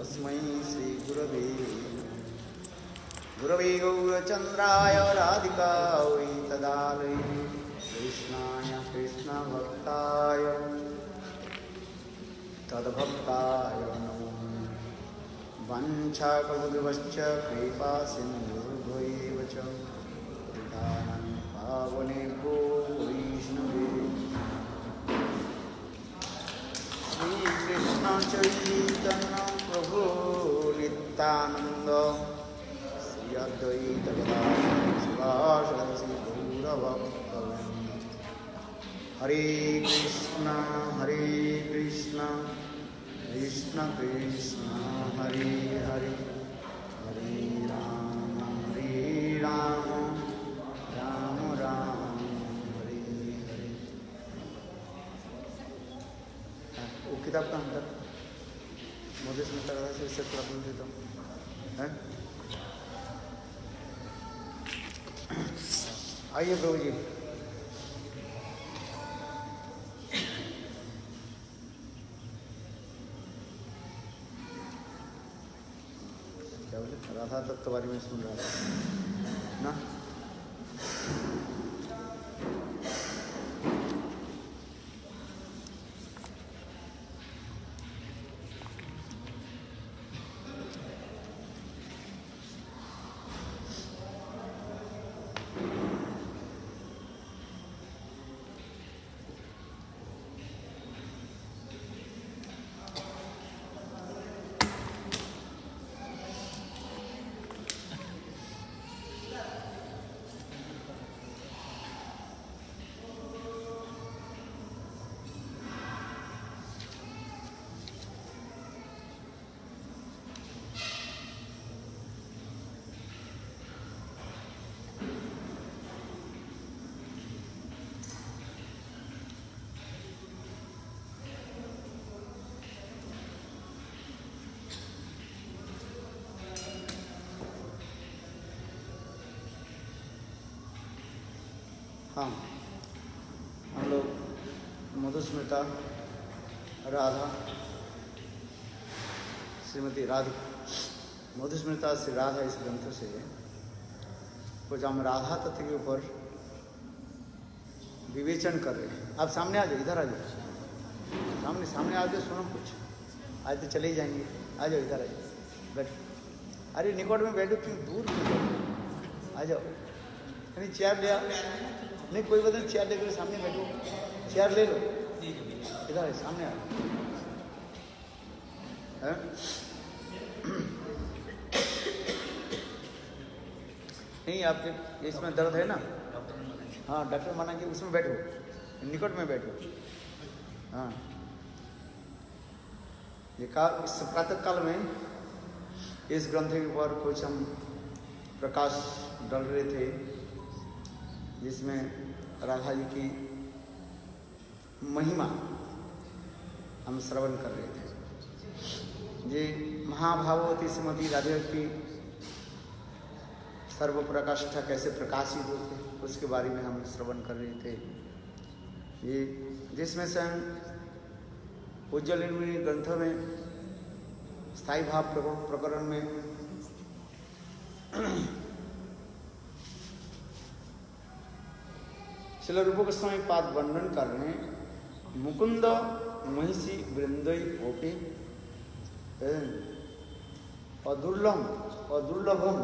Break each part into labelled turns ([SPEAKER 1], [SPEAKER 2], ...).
[SPEAKER 1] तस्मै श्रीगुरवे गुरवे गौरचन्द्राय राधिकायै तदालये कृष्णाय कृष्णभक्ताय तद्भक्ताय नमो वञ्चाकल्पतरुश्च कृपा सिन्धुभ्यैव च पतितानां पावनेभ्यो वैष्णवेभ्यो श्रीकृष्ण चैतन्य प्रभु नित्यानंद श्री अद्वैत गदाधर शिवासादि गौरभक्तवृन्द हरे कृष्ण कृष्ण कृष्ण हरे हरे हरे राम राम राम हरे हरे। वो किताब का अंतर मुझे इसमें लग रहा है इससे थोड़ा बोल देता हूँ है। आइए प्रभु जी। क्या बोले राधा तत्व बारे में सुन रहा था ना। हाँ, हम लोग मधुस्मृता राधा श्रीमती राधिका मधुस्मृता श्री राधा इस ग्रंथ से कुछ हम राधा तत्व के ऊपर विवेचन कर रहे हैं। आप सामने आ जाओ, इधर आ जाओ, सामने आ जाओ, सुनो कुछ। आज तो चले ही जाएंगे, आ जाओ, इधर आ जाओ, बैठो। अरे निकट में बैठो, क्यों दूर क्यों बैठो? आ जाओ, नहीं चेयर ले आओ, नहीं कोई बात नहीं, चेयर लेकर सामने बैठो, चेयर ले लो, इधर है सामने आ। नहीं आपके इसमें दर्द है ना? हाँ, डॉक्टर मना कि उसमें बैठो, निकट में बैठो। हाँ, ये इस प्रातः काल में इस ग्रंथ के ऊपर कुछ हम प्रकाश डाल रहे थे, जिसमें राधा जी की महिमा हम श्रवण कर रहे थे। ये महाभागवती श्रीमती राधिका की सर्व प्रकाष्ठा कैसे प्रकाशित होते उसके बारे में हम श्रवण कर रहे थे। ये जिसमें से हम उज्ज्वल ग्रंथ में स्थायी भाव प्रकरण में श्रील रूप गोस्वामी पाद वर्णन कर रहे हैं। मुकुंद महिषी वृंदई ओपे अदुर्लभम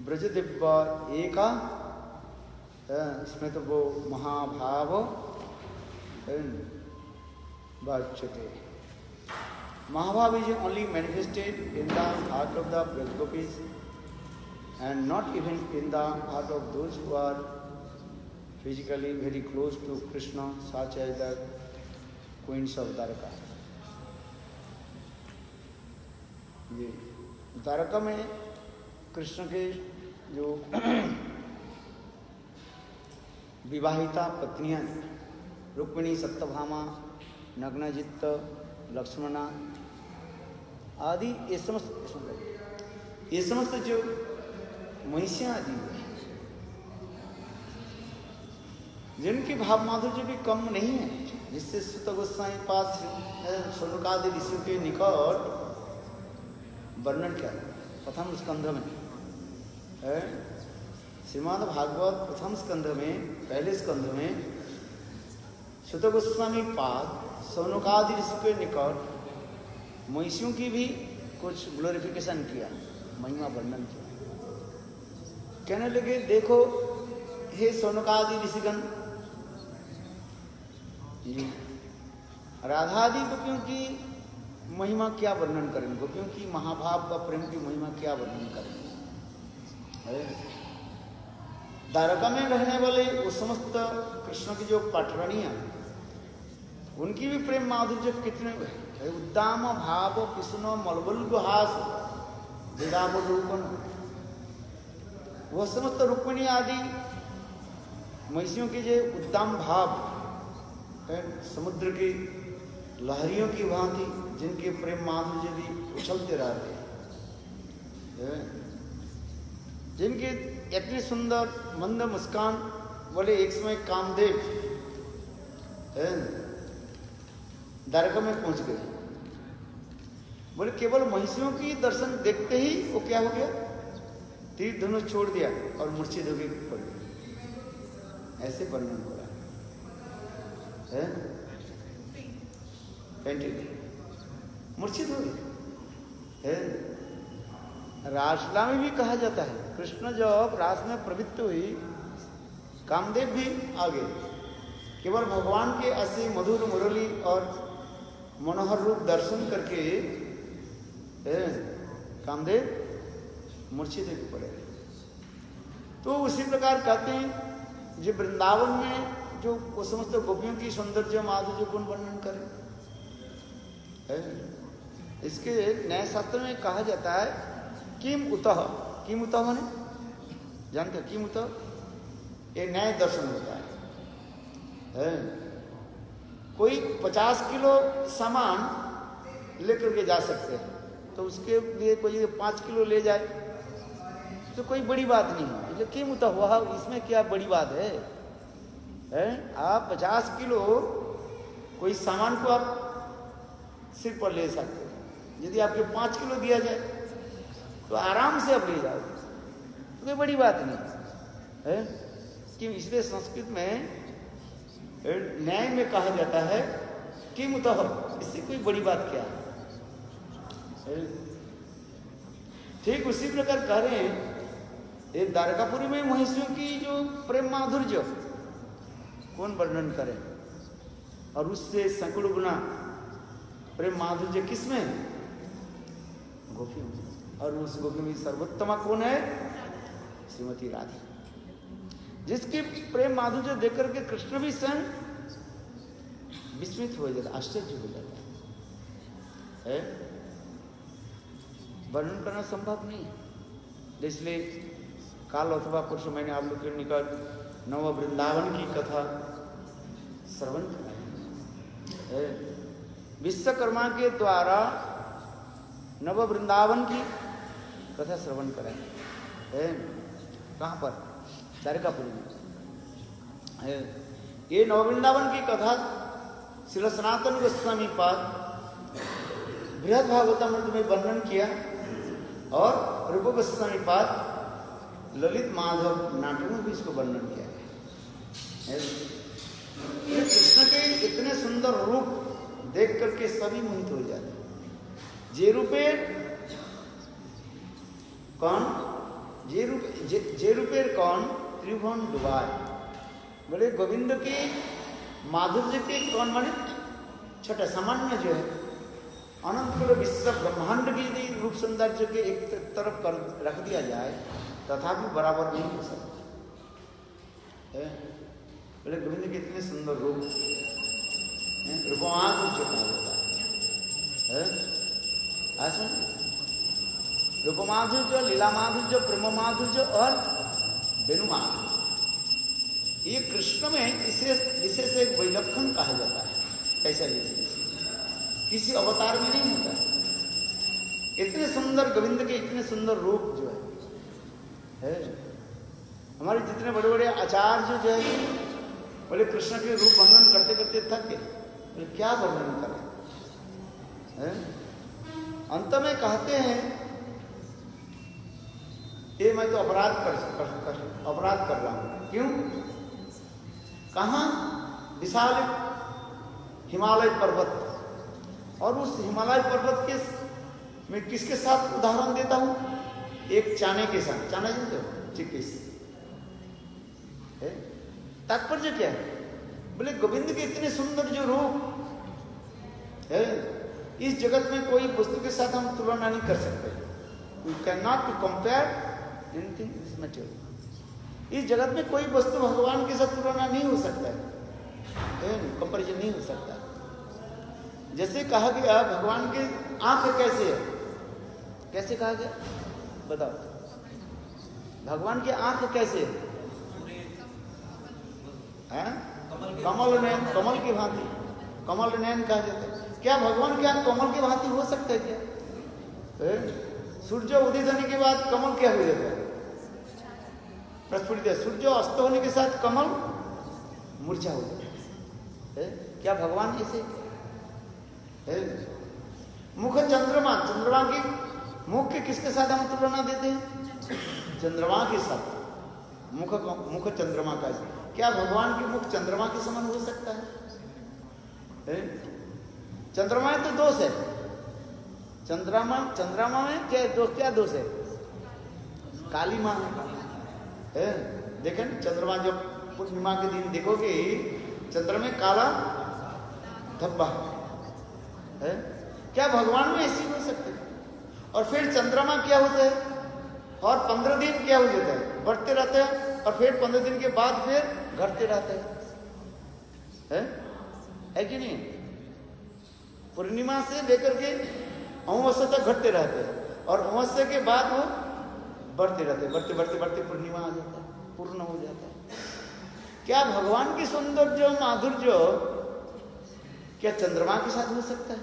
[SPEAKER 1] ब्रज दिव्य एका इसमें तो वो महाभाव वाच्यते। Mahabhav is only manifested in the heart of the Braj Gopis and not even in the heart of those who are physically very close to Krishna, such as the queens of Dwarka. ये द्वारका में कृष्ण के जो विवाहिता पत्नियां रुक्मिणी, सत्यभामा, नग्नजित्त, लक्ष्मणा आदि ये समस्त जो महिषियाँ आदि है, जिनकी भाव माधुर्य भी कम नहीं है, जिससे सुत गोस्वामी पास शौनकादि ऋषियों के निकट वर्णन किया प्रथम स्कंध में है। श्रीमद् भागवत प्रथम स्कंध में, पहले स्कंध में सुत गोस्वामी पाद शौनकादि ऋषि के निकट महिषियों की भी कुछ ग्लोरिफिकेशन किया, महिमा वर्णन किया। कहने लगे देखो हे शौनकादि ऋषिगण, राधादि गोपियों की महिमा क्या वर्णन करेंगे, गोपियों की महाभाव का प्रेम की महिमा क्या वर्णन करेंगे। द्वारका में रहने वाले वो समस्त कृष्ण की जो पाटरानियां, उनकी भी प्रेम माधुर्य कितने है। उद्दाम भाव कृष्ण मलबल गुहास विदावलोकन, वह समस्त रुक्मिणी आदि महिषियों के जो उद्दाम भाव है, समुद्र की लहरियों की भांति जिनके प्रेम माधुर्य भी उछलते रहते हैं, जिनके इतनी सुंदर मंद मुस्कान वाले एक समय कामदेव द्वारका में पहुंच गए। बोले केवल महिषियों की दर्शन देखते ही वो क्या हो गया, तीर धनुष छोड़ दिया और मूर्छित होकर पड़ गए। ऐसे वर्णन हो रहा है, मूर्छित हो गए। रासलीला में भी कहा जाता है, कृष्ण जब रास में प्रवृत्त हुई, कामदेव भी आ गए। केवल भगवान के ऐसे मधुर मुरली और मनोहर रूप दर्शन करके कामदेव मूर्छित होकर पड़े। तो उसी प्रकार कहते हैं जो वृंदावन में जो वो समस्त गोपियों की सौंदर्य माधुर्य गुण वर्णन करें। इसके न्याय शास्त्र में कहा जाता है किम उतः, किम उतः माने जानते हो, किम उतः ये न्याय दर्शन होता है। कोई 50 किलो सामान लेकर के जा सकते हैं, तो उसके लिए कोई 5 किलो ले जाए तो कोई बड़ी बात नहीं है। जो किम उतः हुआ, इसमें क्या बड़ी बात है? आप 50 किलो कोई सामान को आप सिर पर ले सकते हैं। यदि आपके 5 किलो दिया जाए तो आराम से आप ले जाओगे, तो कोई बड़ी बात नहीं है। कि इसलिए संस्कृत में न्याय में कहा जाता है कि मुतः, इससे कोई बड़ी बात क्या है। ठीक उसी प्रकार कह रहे हैं एक द्वारकापुरी में महिषियों की जो प्रेम माधुर्य कौन वर्णन करे, और उससे सैकड़ों गुना प्रेम माधुर्य किसमें, गोपियों में। और उस गोपी में सर्वोत्तमा कौन है, श्रीमती राधा, जिसके प्रेम माधुर्य देख करके कृष्ण भी स्वयं विस्मित हो जाता, आश्चर्य हो जाता है। वर्णन करना संभव नहीं है। इसलिए काल अथवा पुरुष मैंने आप लोग के निकट नव वृंदावन की कथा श्रवण कराई। विश्वकर्मा के द्वारा नव वृंदावन की कथा श्रवण कराई। कहाँ पर, द्वारकापुरी में। ये नव वृंदावन की कथा श्री सनातन गोस्वामी पाद बृहद भागवतामृत में वर्णन किया, और रूप गोस्वामी पाद ललित माधव नाटक में भी इसको वर्णन किया है। कृष्ण के इतने सुंदर रूप देख करके सभी मोहित हो जाते। जे रूपेर कौन, जे रूपेर कौन त्रिभुवन डुबाए। बोले गोविंद के माधुर्य के कौन माने छोटा सामान्य जो है, अनंत पूर्ण विश्व ब्रह्मांड की यदि रूप सौंदर्य के एक तरफ कर रख दिया जाए तथापि बराबर नहीं हो सकता। बोले गोविंद के इतने सुंदर रूप, रूपमाधुर्य कहा जाता है। रूपमाधुर्य, लीला माधुर्य, प्रेम माधुर्य और वेणु माधुर्य, ये कृष्ण में इसे विशेष एक वैलक्षण कहा जाता है। कैसा विशेष किसी अवतार में नहीं होता। इतने सुंदर गोविंद के इतने सुंदर रूप जो है, हमारे जितने बड़े बड़े आचार्य जो है बोले कृष्ण के रूप वर्णन करते करते थक गए। तो क्या वर्णन करें? अंत में कहते हैं ये मैं तो अपराध कर रहा हूं। क्यों? कहाँ? विशाल हिमालय पर्वत, और उस हिमालय पर्वत के मैं किसके साथ उदाहरण देता हूं? एक चाने के साथ। चाना जानते हो? चिकिस। तात्पर्य क्या है? बोले गोविंद के इतने सुंदर जो रूप है, इस जगत में कोई वस्तु के साथ हम तुलना नहीं कर सकते। We can not compare anything this material. इस जगत में कोई वस्तु भगवान के साथ तुलना नहीं हो सकता है, कंपेरिजन नहीं हो सकता। जैसे कहा गया भगवान के आंख कैसे है, कैसे कहा गया बताओ? भगवान की आंख कैसे है? कमल नयन, कमल की भांति, कमल नयन कहा जाता है। क्या भगवान की आंख कमल की भांति हो सकता है क्या? सूर्य उदित होने के बाद कमल क्या हो जाता है? प्रस्फुटित है। सूर्य अस्त होने के साथ कमल मूर्छा हो जाता है। क्या भगवान ऐसे? मुख चंद्रमा, चंद्रमा की मुख के किसके साथ हम तुलना देते हैं? चंद्रमा के साथ। मुख चंद्रमा का। क्या भगवान की मुख चंद्रमा के समान हो सकता है? चंद्रमा में तो दोष है। चंद्रमा में क्या दोष है? काली माँ है। देखें चंद्रमा जब पूर्णिमा के दिन देखोगे चंद्रमा में काला धब्बा है। क्या भगवान में ऐसी हो सकती है? और फिर चंद्रमा क्या होता है? और 15 दिन क्या हो जाता है? बढ़ते रहते हैं, और फिर 15 दिन के बाद फिर घटते रहते हैं। है कि नहीं? पूर्णिमा से लेकर के अमावस्या तक घटते रहते हैं, और अमावस्या के बाद वो बढ़ते रहते हैं। बढ़ते पूर्णिमा आ जाता है, पूर्ण हो जाता है। क्या भगवान की सौंदर्य माधुर्य क्या चंद्रमा के साथ हो सकता है?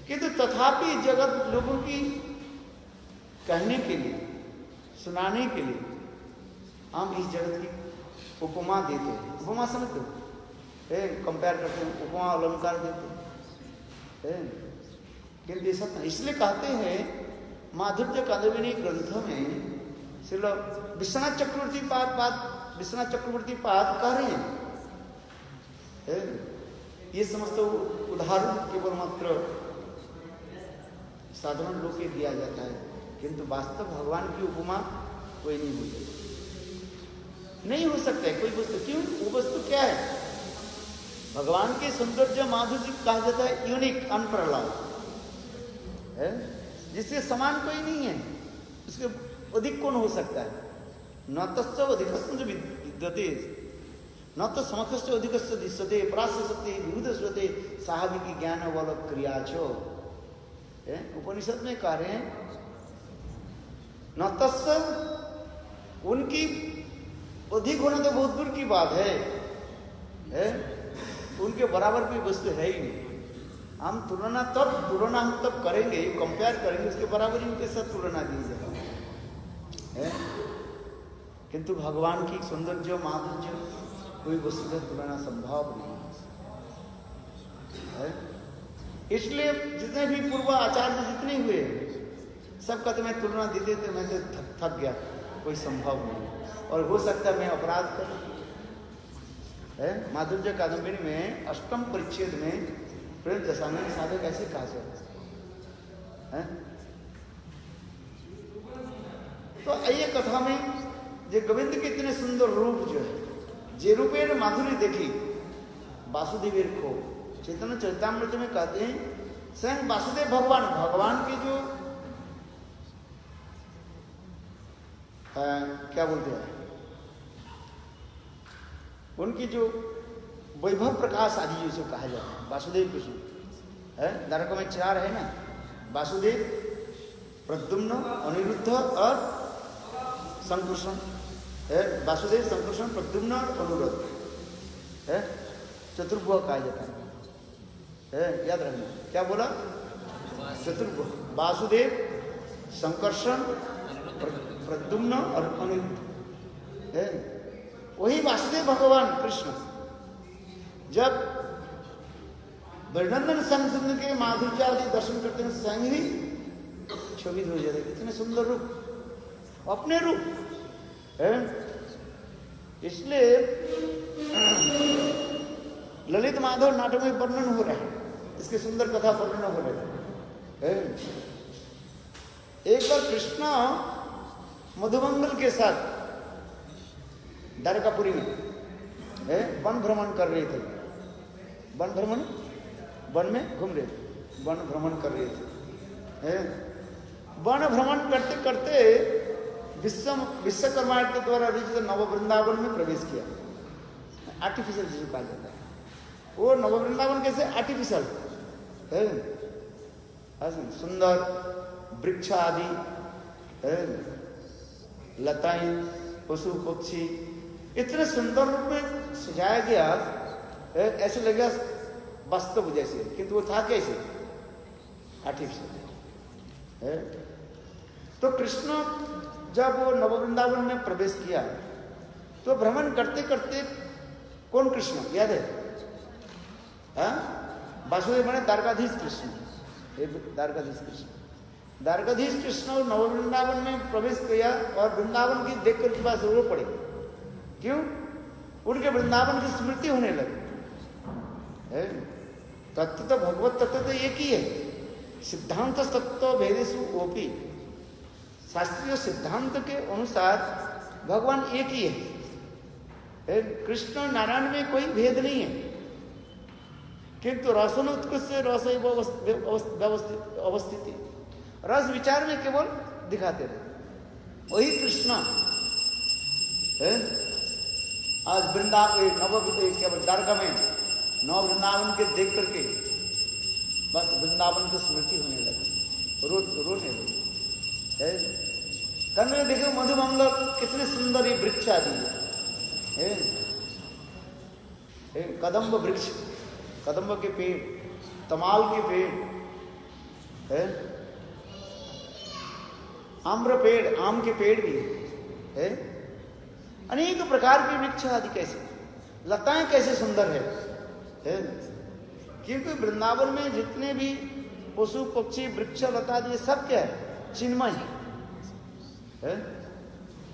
[SPEAKER 1] किंतु तथापि जगत लोगों की कहने के लिए, सुनाने के लिए हम इस जगत की उपमा देते हैं। उपमा समझते हो? कंपेयर करते हैं, उपमा अलंकार देते हैं। किंतु ऐसा इसलिए कहते हैं माधुर्य कादम्बिनी ग्रंथ में श्रील विश्वनाथ चक्रवर्ती पाद कह रहे हैं। ये समस्त उदाहरण केवल मात्र साधारण लोग के दिया जाता है, किंतु वास्तव भगवान की उपमा कोई नहीं हो सकती, नहीं हो सकता है कोई वस्तु। क्यों? वो वस्तु क्या है? भगवान के सौंदर्य माधुर्य कहा जाता है यूनिक, अनपैरेलल है, जिससे समान कोई नहीं है। उसके अधिक कौन हो सकता है? न तस्य अधिकस्य विद्यते, न तो समकस्य अधिकस्य दृश्यते, प्रास्य सत्य विविध स्वते साहविकी ज्ञान वल क्रियाचो। उपनिषद में कह रहे हैं न तस्य, उनकी अधिक होना तो बहुत दूर की बात है? उनके बराबर कोई वस्तु है ही नहीं। हम तुलना हम तब करेंगे, कंपेयर करेंगे, उसके बराबर ही उनके साथ तुलना दी जाए। किंतु भगवान की सौंदर्य माधुर्य कोई वस्तु से तुलना संभव नहीं है। इसलिए जितने भी पूर्व आचार्य जितने हुए सबका तो मैं तुलना देते थे, मैं तो थक गया, कोई संभव नहीं। और हो सकता है मैं अपराध करूं। माधुर्य कादम्बिनी में 8वें परिच्छेद में प्रेम दशानंद साधक ऐसे कहा जाए। तो आइए कथा में जो गोविंद के इतने सुंदर रूप जो है, जे रूपेर माधुरी देखी वासुदेवेर को चैतन्य चरितामृत में कहते हैं स्वयं वासुदेव भगवान के जो क्या बोलते हैं, उनकी जो वैभव प्रकाश आदि जिसे कहा जाता है, वासुदेव कृष्ण है। द्वारका में 4 है ना, वासुदेव, प्रद्युम्न, अनिरुद्ध और संकृष्ण है। वासुदेव, संकृष्ण, प्रद्युम्न और अनिरुद्ध है, चतुर्भुज कहा जाता है। याद रखना क्या बोला? चतुर्भुज, वासुदेव, संकर्षण, प्रद्युम्न और अनिरुद्ध है। वही वासुदेव भगवान कृष्ण जब वृंदावन संग सुंदर के माधुर्य आदि दर्शन करते हैं, स्वयं ही क्षोभित हो जाते, इतने सुंदर रूप, अपने रूप है। इसलिए ललित माधव नाटक में वर्णन हो रहा है, इसकी सुंदर कथा वर्णन हो रही है। एक बार कृष्ण मधुमंगल के साथ द्वारकापुरी में वन भ्रमण कर रहे थे, वन भ्रमण, वन में घूम रहे थे, वन भ्रमण कर रहे थे। वन भ्रमण करते करते विश्वकर्मा के द्वारा रचित नव वृंदावन में प्रवेश किया। आर्टिफिशियल जिसको कहा जाता है, वो नव वृंदावन कैसे आर्टिफिशियल है, सुंदर वृक्ष आदि, लताएं, पशु पक्षी इतने सुंदर रूप में सजाया गया, ऐसे लगेगा वास्तव जैसे, किंतु वो था कैसे, आर्टिफिशियल। तो कृष्ण जब वो नव वृंदावन में प्रवेश किया तो भ्रमण करते करते, कौन कृष्ण याद है? वासुदेव माने द्वारकाधीश कृष्ण, द्वारकाधीश कृष्ण, द्वारकाधीश कृष्ण नव वृंदावन में प्रवेश किया और वृंदावन की देख कर पास रो पड़े। क्यों? उनके वृंदावन की स्मृति होने लगी। तत्व तो भगवत तत्व तो एक ही है, सिद्धांत तत्व भेदेशु ओपी, शास्त्रीय सिद्धांत के अनुसार भगवान एक ही है। कृष्ण नारायण में कोई भेद नहीं है, किंतु रसन उत्कृष्ट रस अवस्थिति, रस विचार में केवल दिखाते रहे, वही कृष्ण है। आज वृंदावन द्वारका में नव वृंदावन के देख करके बस वृंदावन की स्मृति होने लगी, रोने लगी। कन्वे देखो मधुमंगल कितने सुंदर ये वृक्ष आदि है, कदम्ब वृक्ष, कदम्ब के पेड़, तमाल के पेड़ है, आम्र पेड़, आम के पेड़ भी है, अनेक प्रकार के वृक्ष आदि, कैसे लताएं कैसे सुंदर है। क्योंकि वृंदावन में जितने भी पशु पक्षी वृक्ष लता ये सब क्या है, चिन्मय है।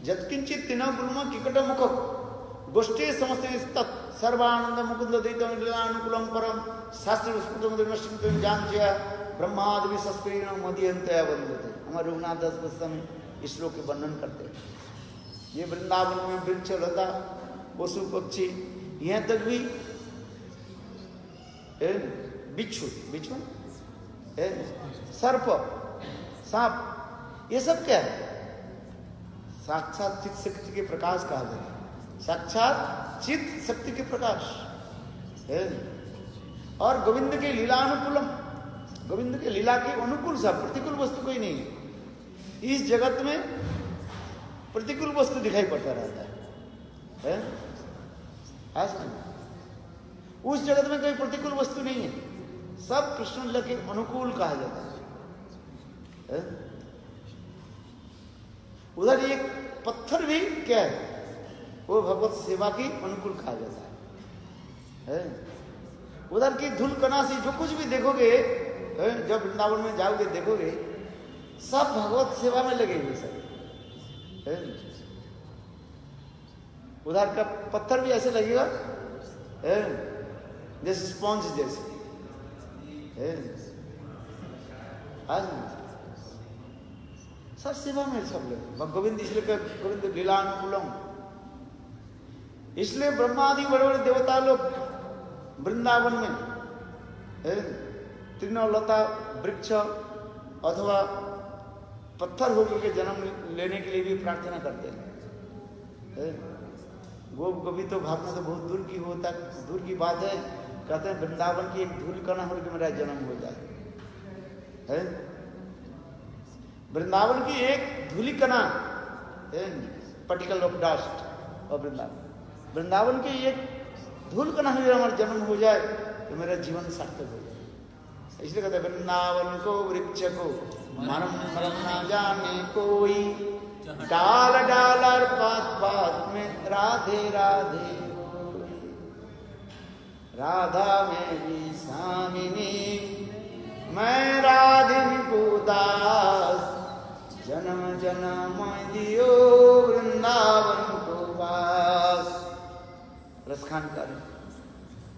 [SPEAKER 1] जत्किंचित तीन गुलम किकट मुख गोष्ठी समस्त सर्वानंद मुकुंद दैतनुकूलम परम शास्त्र स्मृत जान ब्रह्मादि संस्कृत मदीयंतया वंदते। हमारे रघुनाथ दास गोस्वामी इस श्लोक के वर्णन करते हैं। ये वृंदावन में वृक्ष लता पशु पक्षी, यहाँ तक भी बिच्छू, बिच्छू सर्प, सांप, ये सब क्या है? साक्षात चित्त शक्ति के प्रकाश कहा जाता है, साक्षात चित्त शक्ति के प्रकाश है। और गोविंद के लीला अनुकूलम, गोविंद के लीला के अनुकूल सब, प्रतिकूल वस्तु कोई नहीं है। इस जगत में प्रतिकूल वस्तु दिखाई पड़ता रहता है? उस जगत में कोई प्रतिकूल वस्तु नहीं है, सब कृष्ण लीला के अनुकूल कहा जाता है। उधर एक पत्थर भी क्या है, वो भगवत सेवा की अनुकूल कहा जाता है। उधर की धूल कणा से जो कुछ भी देखोगे, जब वृंदावन में जाओगे देखोगे, सब भगवत सेवा में लगे हुए सब। उधर का पत्थर भी ऐसे लगेगा जैसे स्पॉन्ज जैसे। आज सब सेवा में सब लोग गोविंद, इसलिए गोविंद लीला अनुकूलम। इसलिए ब्रह्मादि बड़े बड़े देवता लोग वृंदावन में तीर्णलता वृक्ष अथवा पत्थर होकर के जन्म लेने के लिए भी प्रार्थना करते हैं। गोप गोपी तो भावना तो बहुत दूर की होता, दूर की बात है। कहते हैं वृंदावन की एक धूल कणा होकर के मेरा जन्म हो जाए। वृंदावन की एक धूली कणा, पार्टिकल ऑफ डस्ट, और वृंदावन की एक धूल कणा में हमारा जन्म हो जाए तो मेरा जीवन सार्थक हो जाए। इसलिए कहते हैं वृंदावन को वृक्ष को मरम मरम ना जाने कोई, डाल डाल और पात पात में राधे राधे होई, राधा मेरी स्वामिनी, मैं राधिनी को दास, जन्म जन्म दियो वृंदावन को वास। रसखान कर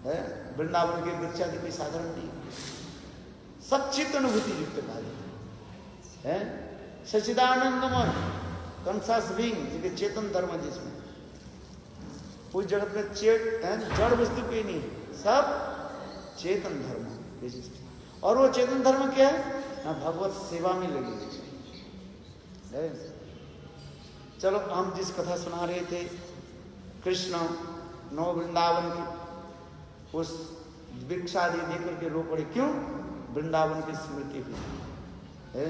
[SPEAKER 1] है, वृंदावन के वृक्षादि कोई साधारण नहीं, सब चित्त अनुभूति युक्त कार्य है। सच्चिदानंदमय कंसास बीइंग, जिसके चेतन धर्म, जिसमें उस जगत में जड़ वस्तु कोई नहीं, सब चेतन धर्म। और वो चेतन धर्म क्या है ना, भगवत सेवा में लगी है। चलो हम जिस कथा सुना रहे थे, कृष्ण नौ वृंदावन की, उस वृक्ष आदि देकर के रो पड़े, क्यों? वृंदावन की स्मृति हुई है।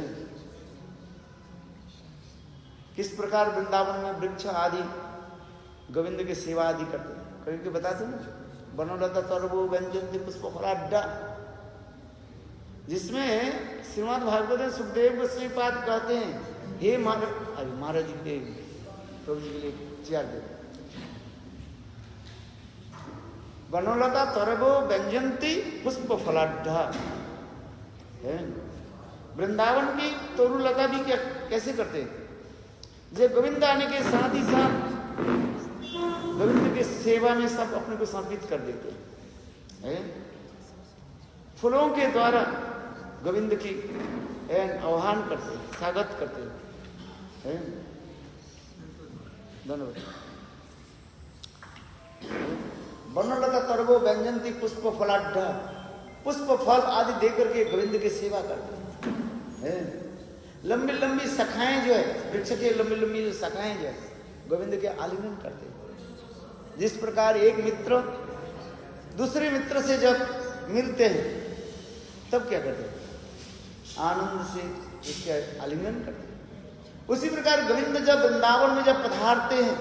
[SPEAKER 1] किस प्रकार वृंदावन में वृक्ष आदि गोविंद की सेवा आदि करते हैं, कभी के बताते ना, बनोलता तरबो व्यंजन पुष्प फलाड्डा, जिसमें श्रीमद् भागवत में सुखदेव गोस्वामी पाद कहते हैं, हे महाराज जी के प्रभु जी के लिए चार दे, बनोलता तरबो व्यंजंती पुष्प फलाड्डा है। वृंदावन की तरुलता भी क्या कैसे करते हैं, जो गोविंद आने के साथ ही साथ गोविंद की सेवा में सब अपने को समर्पित कर देते हैं। फूलों के द्वारा गोविंद की आह्वान करते हैं, स्वागत करते हैं। धन्यवाद। बनोलता तरबो व्यंजंती पुष्प फलाड्ढा, पुष्प फल आदि देकर के गोविंद की सेवा करते हैं। लंबी लंबी शाखाएं जो है, वृक्ष के लंबी लंबी जो शाखाएं जो है, गोविंद के आलिंगन करते हैं। जिस प्रकार एक मित्र दूसरे मित्र से जब मिलते हैं तब क्या करते हैं, आनंद से उसके आलिंगन करते हैं। उसी प्रकार गोविंद जब वृंदावन में जब पधारते हैं,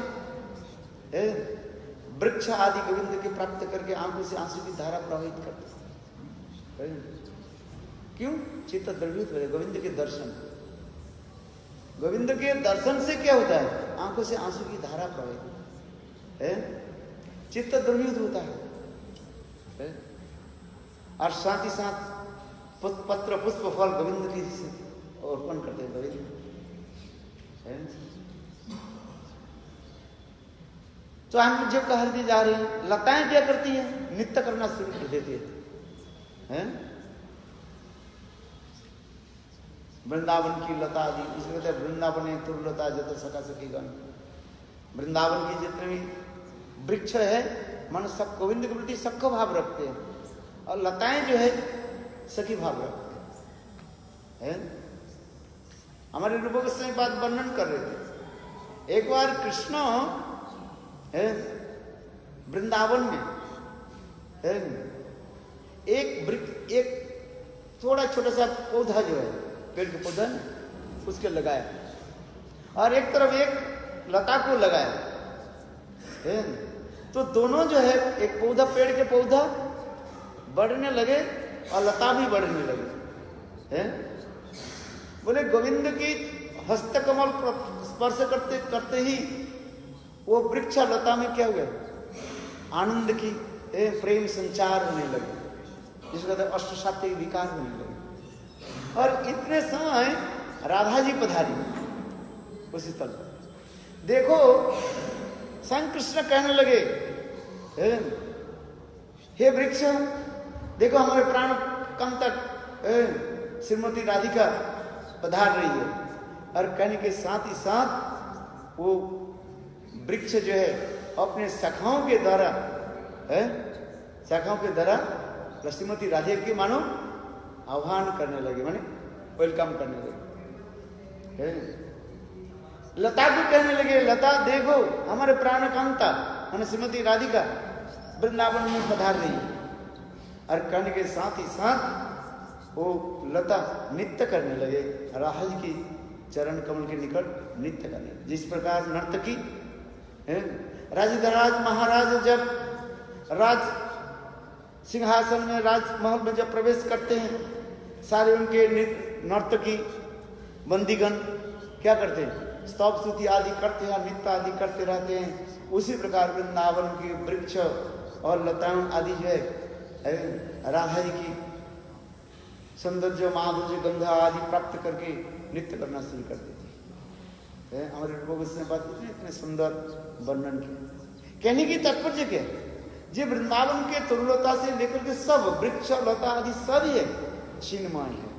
[SPEAKER 1] वृक्ष आदि गोविंद के प्राप्त करके आंखों से आंसू की धारा प्रवाहित करते हैं। क्यों? चित्त द्रवित हो जाए गोविंद के दर्शन। गोविंद के दर्शन से क्या होता है, आंखों से आंसू की धारा प्रवाहित होता है, चित्त द्रवित होता है। और साथ ही साथ पत्र पुष्प फल गोविंद की अर्पण करते हैं गोविंद। तो हम जो कह दी जा रहे हैं, लताएं क्या करती है, नृत्य करना शुरू कर देती है। वृंदावन की लता आदि, इसलिए कहते हैं वृंदावन तुरलता जत सखा सखी गण। वृंदावन की जितने भी वृक्ष है, मन सब गोविंद के प्रति सख्य भाव रखते हैं, और लताएं जो है सखी भाव रखते हैं। हमारे रूप गोस्वामी बात वर्णन कर रहे थे। एक बार कृष्ण वृंदावन में एक थोड़ा छोटा सा पौधा जो है, पेड़ का पौधा उसके लगाया, और एक तरफ एक लता को लगाया। तो दोनों जो है, एक पौधा पेड़ के पौधा बढ़ने लगे और लता भी बढ़ने लगे। बोले गोविंद की हस्तकमल स्पर्श करते करते ही वो वृक्ष लता में क्या हुआ, आनंद की प्रेम संचार होने लगे, जिसको कहते हैं अष्टसात्विक विकार होने लगे। और इतने समय राधा जी पधारी उसी स्थल पर। देखो स्वयं कृष्ण कहने लगे, हे वृक्ष देखो हमारे प्राण कम तक श्रीमती राधिका पधार रही है। और कहने के साथ ही साथ वो वृक्ष जो है अपने शाखाओं के द्वारा श्रीमती राधिका की मानो आह्वान करने लगे, माने वेलकम करने लगे। लता को कहने लगे, लता देखो हमारे प्राणकांता माने श्रीमती राधिका वृंदावन में पधार रही है। और कहने के साथ ही साथ वो लता नृत्य करने लगे, राधा जी की चरण कमल के निकट नृत्य करने। जिस प्रकार नर्तकी राजधराज महाराज जब राज सिंहासन में राजमहल में जब प्रवेश करते हैं, सारे उनके नर्तकी बंदीगण क्या करते हैं, स्तव स्तुति आदि करते हैं, नृत्य आदि करते रहते हैं। उसी प्रकार वृंदावन के वृक्ष और लताएं आदि जो है राधा जी की सौंदर्य माधुर्य गंधा आदि प्राप्त करके नृत्य करना शुरू कर देती। हमारे लोग इसने बात इतने सुंदर वर्णन किया। कहने की तात्पर्य क्या है? जे वृंदावन के तरुलता से लेकर के सब वृक्ष लता आदि सब है चिन्मय है,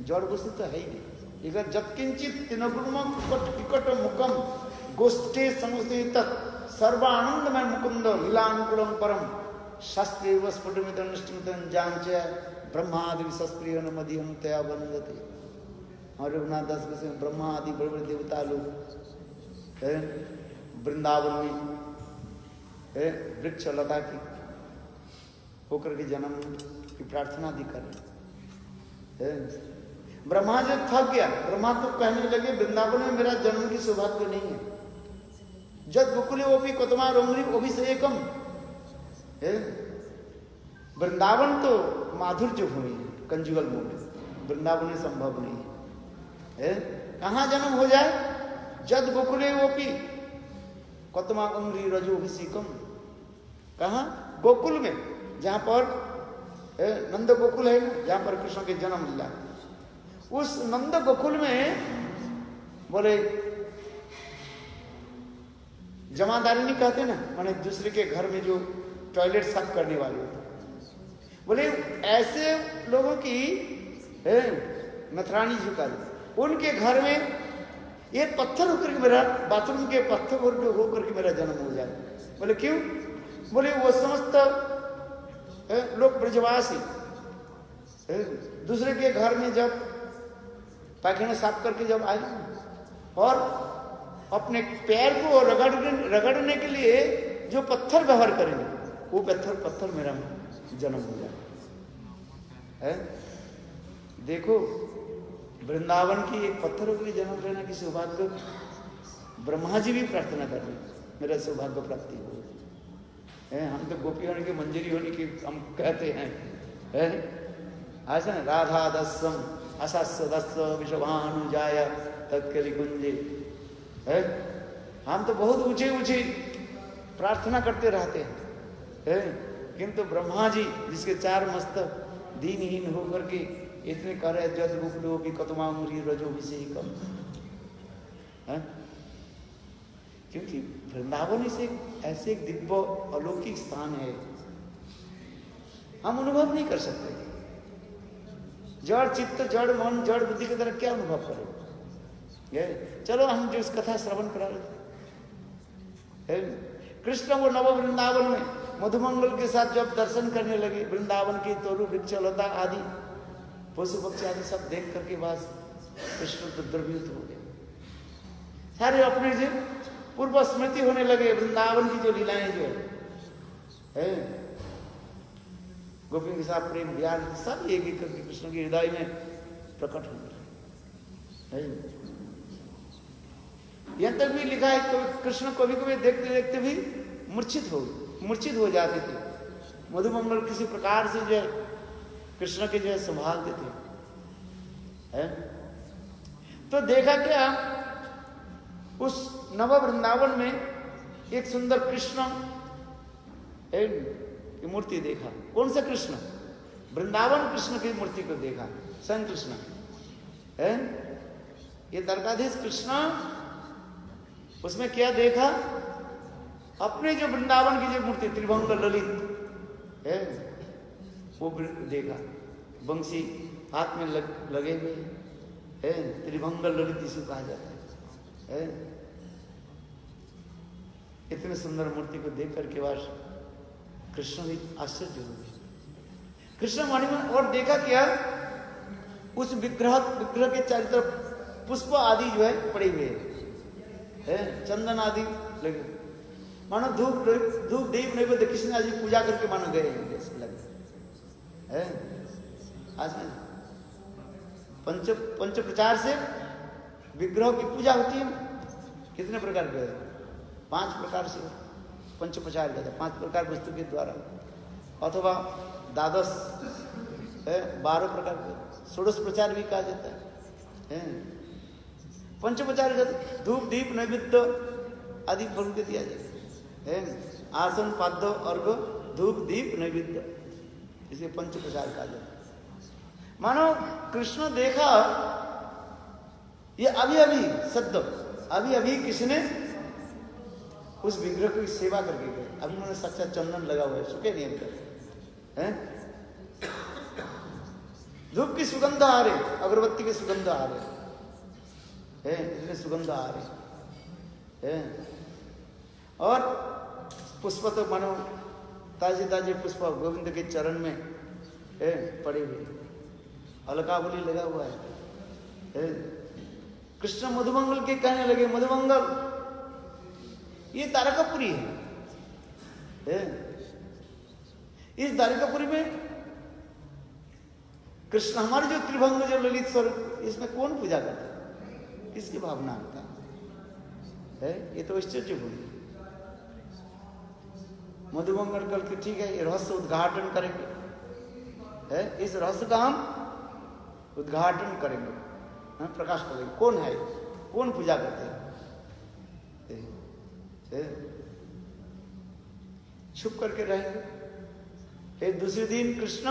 [SPEAKER 1] जड़ वस्तु तो है ही नहीं। इधर जत्किंचित तिनगुणम विकट मुखम गोष्ठे संस्थे तक सर्वानंदमय मुकुंद लीलानुकूलम परम शास्त्रीय वस्फुटमित निष्ठित जांच ब्रह्मा आदि विशस्प्रिय मदियम तया वंदते। और रघुनाथ दास के ब्रह्मा आदि बड़े बड़े देवता लोग वृंदावन में वृक्ष लता की होकर के जन्म की प्रार्थना भी कर रहे। ब्रह्मा जब थक गया, ब्रह्मा तो कहने लगे वृंदावन में मेरा जन्म की सौभाग्य नहीं है। जब गोकुले वो भी कतमा रोमरी वो भी से एकम। वृंदावन तो माधुर्य भूमि है, कंजुगल भूमि, वृंदावन में संभव नहीं है। कहाँ जन्म हो जाए? जद गोकुले वो भी कतमा उम्री रजो अभिषेकम। कहाँ? गोकुल में, जहाँ पर नंद गोकुल है, जहाँ पर कृष्ण के जन्म लीला। उस नंद गोकुल में बोले जमादारिनी कहते ना, माने दूसरे के घर में जो टॉयलेट साफ करने वाले होते, बोले ऐसे लोगों की नथरानी झुका दी। उनके घर में ये पत्थर होकर के मेरा बाथरूम के पत्थर होकर के मेरा जन्म हो जाए। बोले क्यों? बोले वो समस्त लोग ब्रजवासी दूसरे के घर में जब पायखाना साफ करके जब आए और अपने पैर को रगड़ने के लिए जो पत्थर व्यवहार करेंगे, वो पत्थर मेरा जन्म हो जाए। देखो वृंदावन की एक पत्थरों के लिए जन्म लेना की सौभाग्य ब्रह्मा जी भी प्रार्थना कर रहे, मेरा सौभाग्य प्राप्ति हो। हम तो गोपी होने की मंजरी होने की हम कहते हैं। ऐसा राधा दस्सम असास्य दस्स विश्वानुजाय तत्कली कुंजे। हम तो बहुत ऊंचे ऊंचे प्रार्थना करते रहते हैं, किंतु ब्रह्मा जी जिसके चार मस्तक दीनहीन होकर के इतने कह रहे जद गुप्तो भी कतमा उम्री रजो अभिषेकम। क्योंकि वृंदावन से ऐसे एक दिव्य अलौकिक स्थान है, हम अनुभव नहीं कर सकते। जड़ चित्त जड़ मन जड़ बुद्धि की तरह क्या अनुभव करें? चलो हम जो इस कथा श्रवण करा रहे थे, कृष्ण वो नव वृंदावन में मधुमंगल के साथ जब दर्शन करने लगे, वृंदावन की तोरु वृक्ष लता आदि पशु पक्षी आदि सब देख करके बाद कृष्ण तो द्रवित हो गए। सारे अपने जो पूर्व स्मृति होने लगे, वृंदावन की जो लीलाएं जो है गोपियों के साथ प्रेम व्यार सब एक एक करके कृष्ण के हृदय में प्रकट होने लगे। यहां तक भी लिखा है कृष्ण कभी कभी देखते देखते भी मूर्छित हो जाते थे। मधुमंगल किसी प्रकार से जो है कृष्ण के जो है संभालते थे। तो देखा क्या, उस नव वृंदावन में एक सुंदर कृष्ण की मूर्ति देखा। कौन सा कृष्ण? वृंदावन कृष्ण की मूर्ति को देखा, स्वयं कृष्ण है ये द्वारकाधीश कृष्ण। उसमें क्या देखा? अपने जो वृंदावन की जो मूर्ति त्रिभंग ललित है वो देखा, बंसी हाथ में लगे हुए है, त्रिभंग ललित इसे कहा जाता है। इतने सुंदर मूर्ति को देख करके बाद कृष्ण भी आश्चर्य हो गए। कृष्ण वाणी में और देखा क्या, उस विग्रह के चारों तरफ पुष्प आदि जो है पड़े हुए है, चंदन आदि लगे, मानो धूप दीप नैवेद्य कृष्ण आदि पूजा करके मानो गए लगे। आज में पंच प्रचार से विग्रह की पूजा होती है। कितने प्रकार के? 5 प्रकार से पंच प्रचार कहते हैं, 5 प्रकार वस्तु के द्वारा, अथवा द्वादश 12 प्रकार के षोडश प्रचार भी कहा जाता है। पंच प्रचार धूप दीप नैवेद्य आदि फल के दिया जाता है। आसन पाद्य अर्घ धूप दीप नैवेद्य इसे पंच प्रचार कहा जाता है। मानो कृष्ण देखा ये अभी अभी सद्य, अभी अभी किसने उस विग्रह की सेवा करके गए, अभी मैंने साक्षात चंदन लगा हुआ है, सूखे नहीं हैं, धूप की सुगंध आ रही, अगरबत्ती की सुगंध आ रही है, इतने सुगंध आ रही है, और पुष्प तो मानो ताजे ताजे पुष्प गोविंद के चरण में पड़े हुए, अलकावली लगा हुआ है। कृष्ण मधुमंगल के कहने लगे, मधुमंगल ये द्वारकापुरी है। इस द्वारकापुरी में कृष्ण हमारे जो त्रिभंग जो ललित स्वरूप, इसमें कौन पूजा करता है, किसकी भावना होता है? ये तो आश्चर्यपूर्ण। मधुमंगल कल के ठीक है, ये रहस्य उद्घाटन करेंगे, इस रहस्य का हम उद्घाटन करेंगे, प्रकाश करेंगे, कौन है, कौन पूजा करते हैं। छुप करके रहेंगे। फिर दूसरे दिन कृष्ण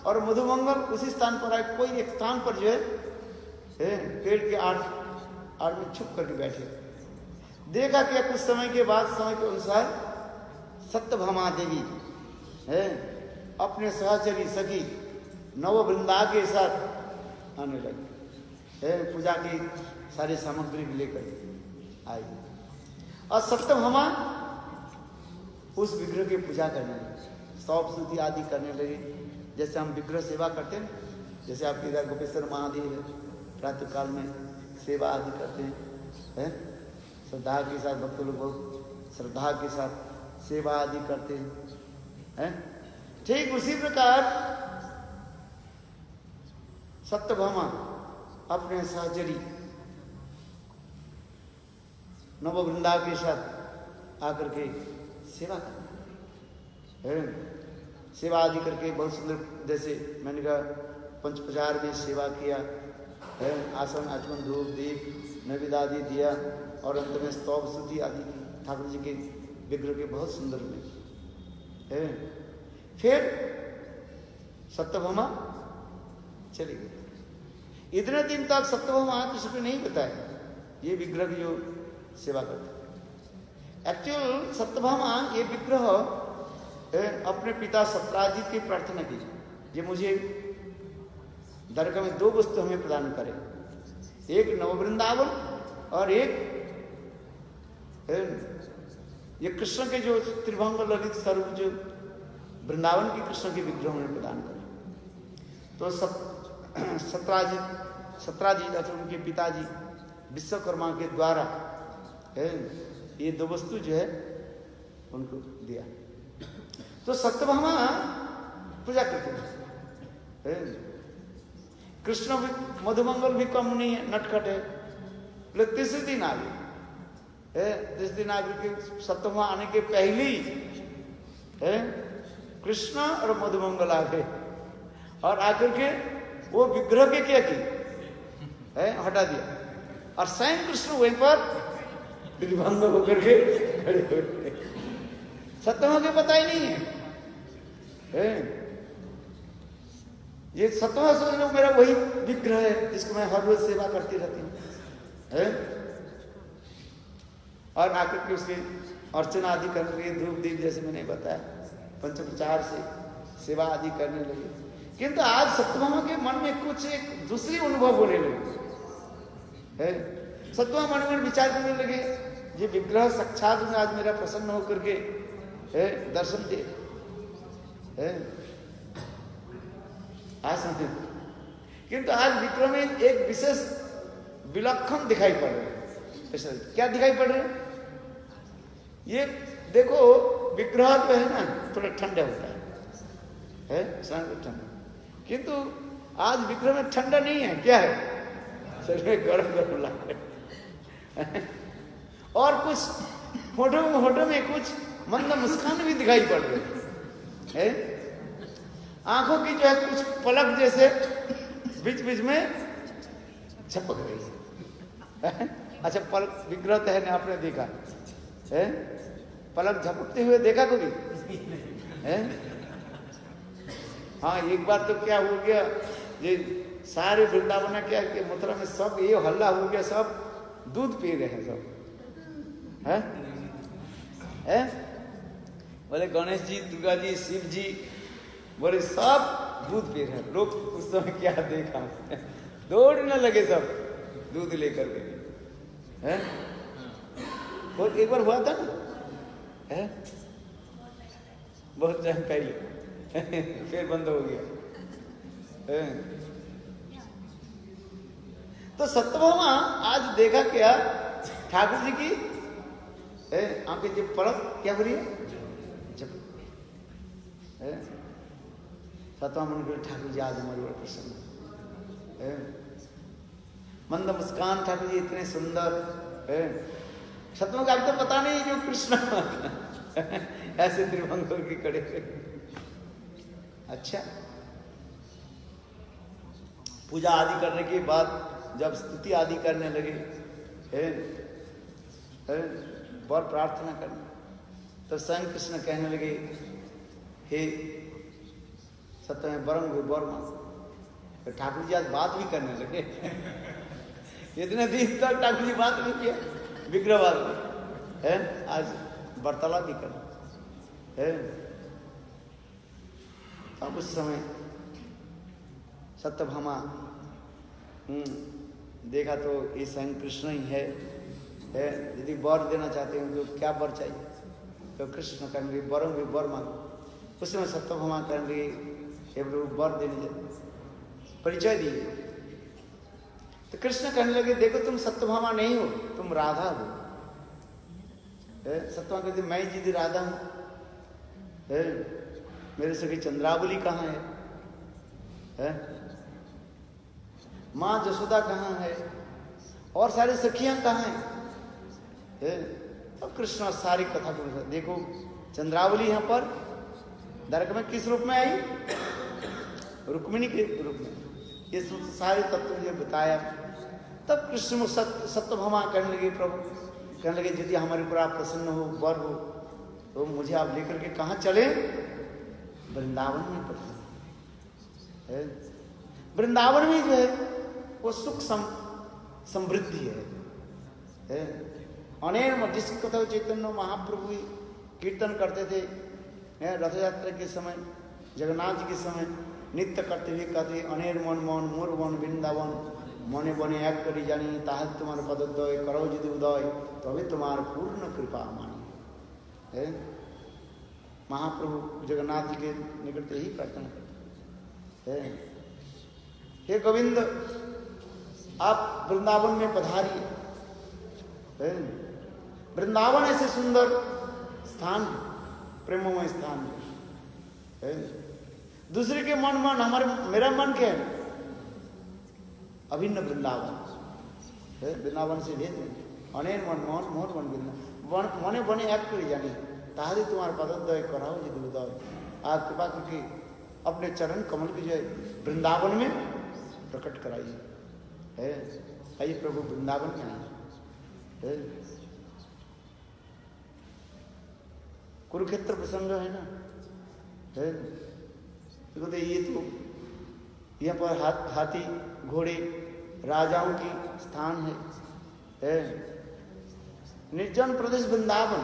[SPEAKER 1] और मधुमंगल उसी स्थान पर आए, कोई एक स्थान पर जो है पेड़ के आड़ में छुप करके बैठे। देखा कि कुछ समय के बाद, समय के अनुसार सत्यभामा देवी अपने सहचरी सखी नव वृंदा के साथ आने लगी, पूजा की सारी सामग्री लेकर आई, और सत्यभामा उस विग्रह की पूजा करने लगी, स्तव स्तुति आदि करने लगी। जैसे हम विग्रह सेवा करते हैं, जैसे आपके इधर गोपेश्वर महादेव है, प्रातः काल में सेवा आदि करते हैं, श्रद्धा के साथ, भक्त लोग बहुत श्रद्धा के साथ सेवा आदि करते हैं। ठीक उसी प्रकार सत्यभामा अपने सहचरी नव वृंदा के साथ आकर के सेवा करते, सेवा आदि करके बहुत सुंदर, जैसे मैंने कहा पंच प्रचार में सेवा किया, आसन आचमन धूप दीप नैवेद्य आदि दिया, और अंत में स्तव स्तुति आदि की ठाकुर जी के विग्रह के बहुत सुंदर में। फिर सत्यभामा चली गई। इतने दिन तक सत्यभामा किसी को नहीं बताया ये विग्रह की जो सेवा करते। एक्चुअल सत्यभामा ये विग्रह अपने पिता सत्राजित की प्रार्थना की, ये मुझे द्वारका में 2 वस्तु हमें प्रदान करें, एक नववृंदावन और एक ये कृष्ण के जो त्रिभंग ललित स्वरूप जो वृंदावन के कृष्ण के विग्रह में प्रदान करें। तो सत्राजित अथवा उनके पिताजी विश्वकर्मा के द्वारा ये 2 वस्तु जो है उनको दिया। तो सत्यभामा पूजा करते थे। कृष्ण भी, मधुमंगल भी कम नहीं है, नटखट है। लेकिन तीसरे दिन आ गए, जिस दिन आगे के सत्यभामा आने के पहले ही कृष्ण और मधुमंगल आ गए, और आकर के वो विग्रह के क्या की हटा दिया, और स्वयं कृष्ण वहीं पर त्रिभंग होकर के खड़े हो गए। सत्यभामा को पता ही नहीं है, ये सत्यभामा सोच लो मेरा वही विग्रह है जिसको मैं हर रोज सेवा करती रहती हूँ, और आकर के उसके अर्चना आदि करने लगे, धूप दीप जैसे मैंने बताया, पंचोपचार से सेवा आदि करने लगे। किंतु आज सत्यभामा के मन में कुछ एक दूसरी अनुभव होने लगे। सत्यभामा मन में विचार करने लगे, ये विग्रह साक्षात में आज मेरा प्रसन्न होकर के दर्शन दे, आज समझे। किंतु आज विग्रह में एक विशेष विलक्षण दिखाई पड़ रहे हैं। क्या दिखाई पड़ रहे हैं? ये देखो विग्रह जो है ना थोड़ा ठंडा होता है ठंडा, किंतु आज विग्रह में ठंडा नहीं है, क्या है? शरीर में गर्म गर्म लग रहा है। और कुछ होठों में कुछ मंद मुस्कान भी दिखाई पड़ रही है। आंखों की जो है कुछ पलक जैसे बीच बीच में झपक रही है। अच्छा, पलक विग्रह तो है ना, आपने देखा है पलक झपकते हुए देखा कभी? हाँ, एक बार तो क्या हो गया, ये सारे वृंदावन क्या कि मथुरा में सब ये हल्ला हो गया, सब दूध पी रहे हैं सब, है? बोले गणेश जी, दुर्गा जी, शिव जी, बोले सब दूध पी रहे हैं। लोग उस समय क्या देखा, दौड़ने लगे सब दूध लेकर के, हैं? और एक बार हुआ था ना, है? बहुत टाइम पहले फिर बंद हो गया, है? तो सत्यभामा आज देखा क्या, ठाकुर जी की आपके जो परब क्या हो रही है, सत्यभामा ने ठाकुर जी आज हमारे बड़े प्रसन्न है, मंद मुस्कान ठाकुर जी इतने सुंदर है। सत्यभामा का अब तो पता नहीं जो कृष्ण ऐसे त्रिभंग की खड़े। अच्छा, पूजा आदि करने के बाद जब स्तुति आदि करने लगे, वर प्रार्थना करने, तो स्वयं कृष्ण कहने लगे, हे सत्य में वरम वर मांग। तो ठाकुर जी आज बात भी करने लगे इतने दिन तक ठाकुर जी बात नहीं किया, विग्रहवाद में है, आज वार्तालाप भी कर है। अब उस समय सत्यभामा देखा तो ये स्वयं कृष्ण ही है। यदि वर देना चाहते हैं तो क्या वर चाहिए, तो कृष्ण कहेंगे वरम भी वर मांगो। उस समय सत्यभामा कहेंगे हे प्रभु वर देने जाए, परिचय दीजिए। तो कृष्ण कहने लगे देखो तुम सत्यभामा नहीं हो, तुम राधा हो। सत्यभामा कहते मैं जी राधा हूँ, मेरे सखी चंद्रावली कहाँ है? माँ जसोदा कहाँ है, और सारी सखियां कहाँ हैं? अब कृष्ण सारी कथा को देखो, चंद्रावली यहाँ पर द्वारका में किस रूप में आई, रुक्मिणी के रूप में, ये सारे तत्व मुझे बताया। तब कृष्ण सत्यभामा कहने लगे, प्रभु कहने लगे यदि हमारे ऊपर आप प्रसन्न हो, वर हो, तो मुझे आप लेकर के कहाँ चले, वृंदावन में पढ़ा। वृंदावन में जो है वो सुख समृद्धि है। अनेक जिसकी कथा चैतन्य महाप्रभु कीर्तन करते थे रथ यात्रा के समय, जगन्नाथ जी के समय नित्य करते हुए कहते अनेर मन मन मोर मन वृंदावन मने बने एक करी जानी, ताहे तुम्हार पदोदय करो यदि उदय तभी तुम्हार पूर्ण कृपा मानी। महाप्रभु जगन्नाथ जी के निकट ही प्रार्थना करते हैं, हे गोविंद आप वृंदावन में पधारिए। वृंदावन ऐसे सुंदर स्थान है, प्रेममय स्थान है। दूसरे के मन मन हमारे मेरा मन क्या है, अभिन्न वृंदावन। वृंदावन से भेज अनेर मन मोहन मोहन मन वृंदावन मने बने एक कर जानी, ताहरी तुम्हारे पदोदय कराओ यदि उदय। आप कृपा करके अपने चरण कमल की जय वृंदावन में प्रकट कराइए। आइए प्रभु वृंदावन में आइए। कुरुक्षेत्र प्रसंग है ना, देखो तो ये तो यहाँ पर हाथी घोड़े राजाओं की स्थान है। निर्जन प्रदेश वृंदावन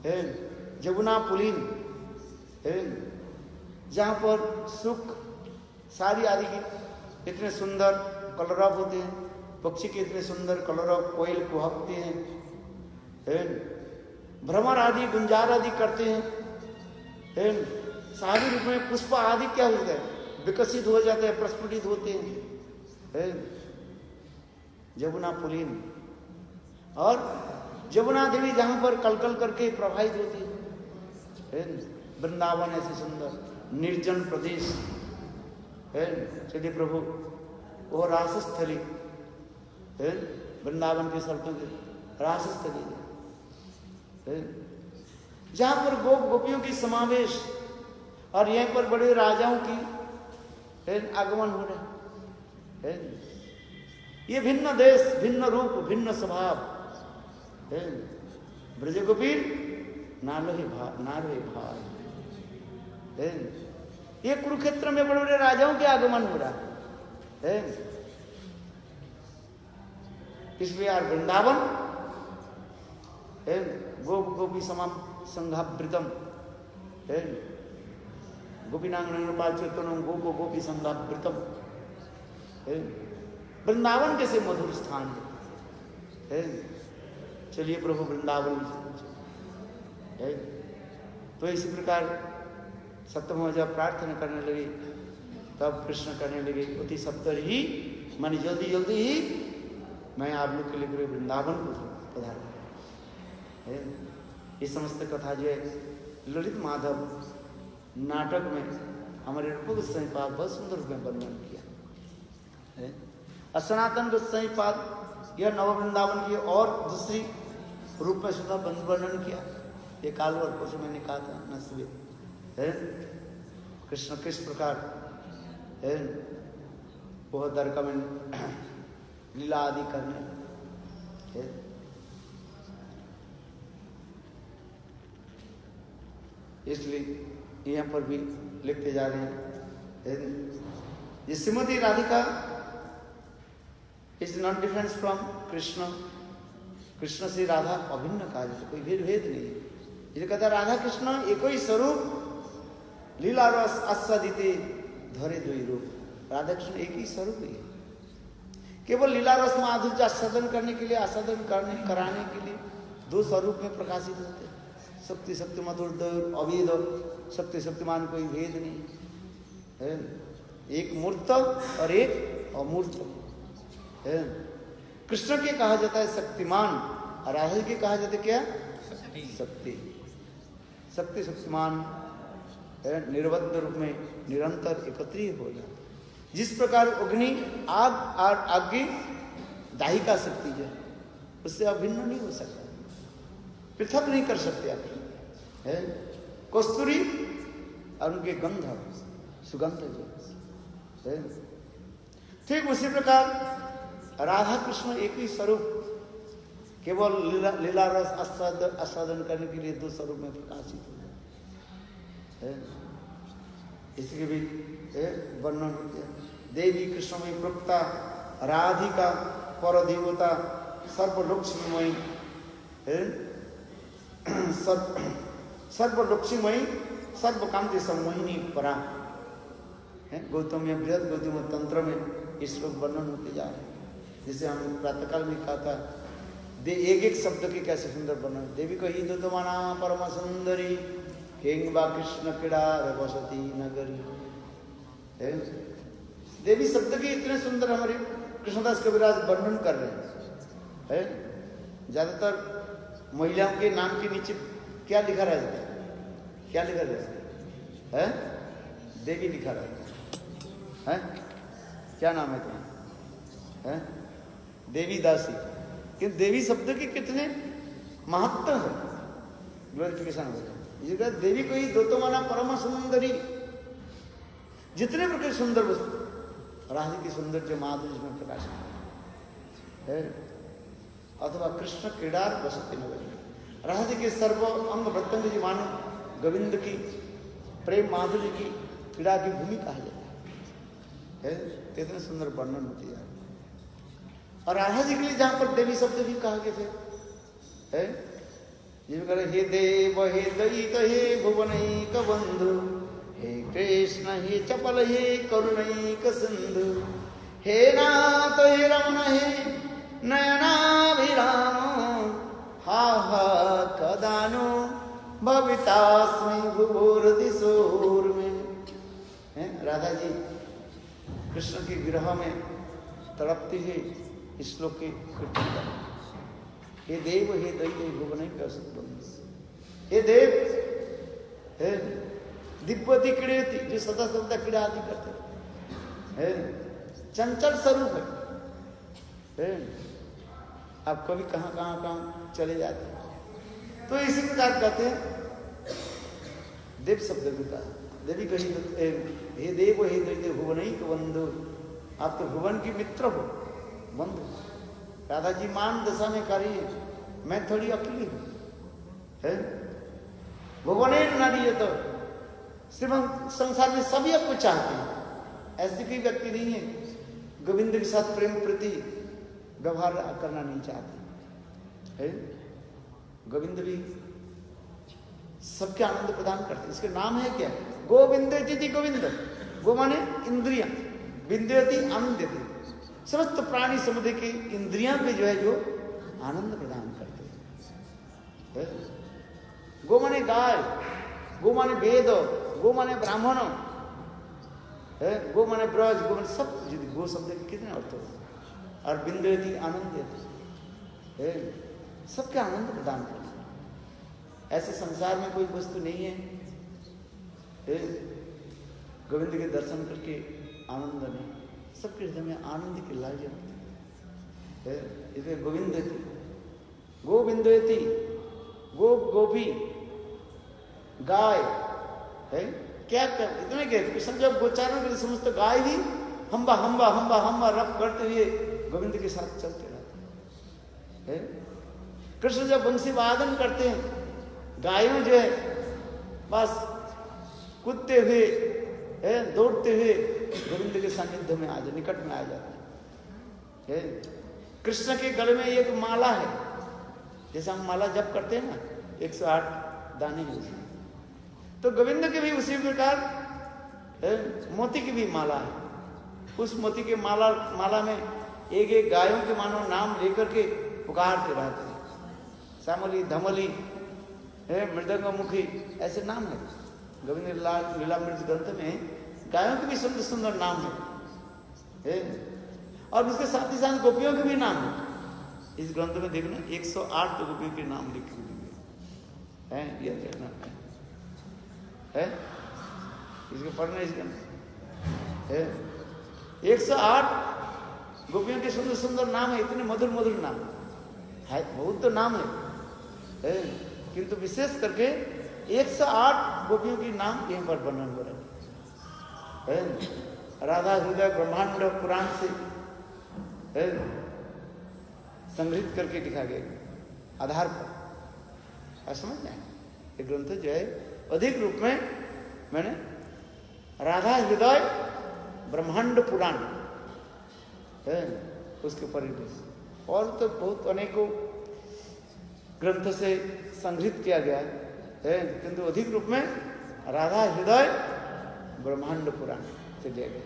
[SPEAKER 1] है, जमुना पुलिन है, जहाँ पर सुख सारी आदि की इतने सुंदर कलरव होते हैं, पक्षी के इतने सुंदर कलरव, कोयल कुहकते हैं, भ्रमर आदि गुंजार आदि करते हैं, सारी रूप में पुष्प आदि क्या होता है, विकसित हो जाते हैं, प्रस्फुटित होते हैं। जमुना पुलिन और जमुना देवी जहाँ पर कलकल करके प्रवाहित होती है। वृंदावन ऐसे सुंदर निर्जन प्रदेश है। चलिए प्रभु वो रासस्थली है, वृंदावन के सड़कों के रासस्थली है, जहाँ पर गोप गोपियों की समावेश और यहीं पर बड़े राजाओं की आगमन हो रहे है। ये भिन्न देश, भिन्न रूप, भिन्न स्वभाव है। ब्रज गोपीर नालो ही भाई है। ये कुरुक्षेत्र में बड़े बड़े राजाओं के आगमन हो रहा है। इसलिए यार वृंदावन है, गोप गोपी समाम संघावृतम है, गोपीनांग पाचन गोपो गोपी संघावृतम है। वृंदावन कैसे मधुर स्थान है। चलिए प्रभु वृंदावन है। तो इसी प्रकार सप्तम जब प्रार्थना करने लगे तब कृष्ण करने लगे अति सप्तर ही मानी जल्दी जल्दी ही मैं आप लोग के लिए वृंदावन को पधारूं है। ये समस्त कथा जो है ललित माधव नाटक में हमारे रूप गोस्वामी पाद बहुत सुंदर रूप में वर्णन किया है। सनातन गोस्वामी पाद यह नव वृंदावन की और दूसरी रूप में सुंदर वर्णन किया। ये काल और परसों मैंने कहा था नस्वे है कृष्ण किस प्रकार है वह द्वारका में लीला आदि करने है। इसलिए यहाँ पर भी लिखते जा रहे हैं ये Shrimati Radhika is not difference from Krishna. Krishna से राधा अभिन्न कहा जाता, कोई भेद नहीं है। ये कहता राधा कृष्ण एक ही स्वरूप लीला रस आस्वादिते धरे दो रूप। राधा कृष्ण एक ही स्वरूप है। केवल लीला रस माधुर्य आस्वादन करने के लिए आस्वादन कराने के लिए दो स्वरूप में प्रकाशित होते हैं। शक्ति शक्ति मधुर अभेद शक्ति शक्तिमान कोई भेद नहीं है। एक मूर्त और एक अमूर्त है। कृष्ण के कहा जाता है शक्तिमान और राधा के कहा जाता है क्या शक्ति। शक्ति शक्तिमान है निर्बद्ध रूप में निरंतर एकत्रित हो जाता है। जिस प्रकार अग्नि आग और आगे दाहिका शक्ति है उससे अभिन्न नहीं हो सकता, पृथक नहीं कर सकते आप है। कस्तूरी और उनके गंध सुगंध जो है ठीक उसी प्रकार राधा कृष्ण एक ही स्वरूप केवल लीला रस आस्वादन करने के लिए दो स्वरूप में प्रकाशित हो जाते हैं। इसके भी वर्णन किया। देवी कृष्ण में प्रोक्ता राधिका परदेवता सर्वलक्ष्मीमयी सर्वलक्ष्मीमयी सर्वकांति सम्मोहिनी परा है। गौतम या बृहद गौतम तंत्र में इस श्लोक वर्णन होते जा रहे हैं। जिसे हम प्रातःकाल में कहा था एक एक शब्द के कैसे सुंदर वर्णन। देवी को ही दुतमाना परम सुंदरी हेंग बा कृष्ण क्रीड़ा वसती नगरी है। देवी शब्द के इतने सुंदर हमारे कृष्णदास कविराज वर्णन कर रहे हैं। ज्यादातर महिलाओं के नाम के नीचे क्या लिखा रहता है, क्या लिखा रहता है? देवी लिखा रहता है। क्या नाम है तुम्हारा है? देवी दासी। कि देवी शब्द के कितने महत्व है, ग्लोरिफिकेशन हो जाए। ये कहते देवी को ही दो तो माना परम सुंदरी। जितने प्रकार सुंदर वस्तु राधा की सौंदर्य माधुर्य में प्रकाशित है। अथवा कृष्ण क्रीड़ा वसती नगरी राधा के सर्व अंग प्रत्यंग जी मानो गोविंद की प्रेम माधुर्य की क्रीड़ा की भूमि कहा जाता है। कितने सुंदर वर्णन होती है। और राधा जी के लिए जहां पर देवी शब्द भी कहा गया है ये करे हे देव हे दयित हे भुवनैक बंधु हे कृष्ण हे चपल हे करुणैक सिंधु हे नाथ हे रमण हे नयनाभिराम हा हा कदानो भवितास्मि भुवोर दिशोर में। राधा जी कृष्ण के विरह में तड़पती है। इस श्लोक के कीर्तन कर हे देव हे दैव हे भुवनैक बंधु हे देव हे दिव्यति क्रीड़ती जो सदा सदा क्रीड़ा आदि करते है। चंचल स्वरूप है। आप कभी कहाँ चले जाते हैं। तो इसी प्रकार कहते हैं देव शब्द भी कहा। देवी कही हे देव हे दैव भुवनैक बंधु। आप तो भुवन की मित्र हो बंधु। राधा जी मान दशा में करी मैं थोड़ी अकेली हूं है। भुवने नारी तो श्रीमंत संसार में सभी आपको चाहते हैं, ऐसे कोई व्यक्ति नहीं है गोविंद के साथ प्रेम प्रति व्यवहार करना नहीं चाहते है। गोविंद भी सबके आनंद प्रदान करते हैं। इसके नाम है क्या? गोविंद गोविंद। गो माने इंद्रियां, विंदयति आनंदयति। समस्त प्राणी समुदाय की इंद्रियां पे जो है जो आनंद प्रदान करते हैं। गो माने गाय, गो माने वेद, गो माने ब्राह्मण है, गो माने ब्रज, गो माने सब। गो शब्द के कितने अर्थ होते हैं? और विंदयति आनंदयति है, सबके आनंद प्रदान करना। ऐसे संसार में कोई वस्तु नहीं है गोविंद के दर्शन करके आनंद नहीं, सबके हृदय में आनंद की लहर जमती है। इसलिए गोविंदयति, गोविंदयति, गो गोपी गाय है। क्या कर इतने के कृष्ण जब गोचारण करते समस्त गाय ही हम्बा हम्बा हम्बा हम्बा रफ करते हुए गोविंद के साथ चलते रहते हैं। कृष्ण जब बंसी वादन करते हैं, गायों जो है बस कूदते हुए दौड़ते हुए गोविंद के सानिध्य में आ जाते, निकट में आ जाते हैं। कृष्ण के गले में एक माला है, जैसे हम माला जप करते हैं ना, 108 दाने हैं उसमें, तो गोविंद के भी उसी प्रकार मोती की भी माला है। उस मोती के माला में एक एक गायों के मानो नाम लेकर के पुकारते रहते हैं। श्यामली, धमली, मृदंगमुखी, ऐसे नाम है गोविंद लीलामृत ग्रंथ में। गायों के भी सुंदर सुंदर नाम है और उसके साथ ही साथ गोपियों के भी नाम है। इस ग्रंथ में देखना 108 गोपियों के नाम लिखे हुए हैं, यह देखना है, इसको पढ़ना इस ग्रंथ है। 108 गोपियों के सुंदर सुंदर नाम है, इतने मधुर मधुर नाम है, बहुत तो नाम है किंतु विशेष करके 108 गोपियों के नाम यहीं पर वर्णन हो रहे हैं। राधा हृदय ब्रह्मांड पुराण से संग्रहित करके लिखा गया आधार पर, समझ में ये ग्रंथ जो है अधिक रूप में मैंने राधा हृदय ब्रह्मांड पुराण है उसके परिवेश, और तो बहुत अनेकों ग्रंथ से संग्रहित किया गया है, किंतु अधिक रूप में राधा हृदय ब्रह्मांड पुराण से लिया गया।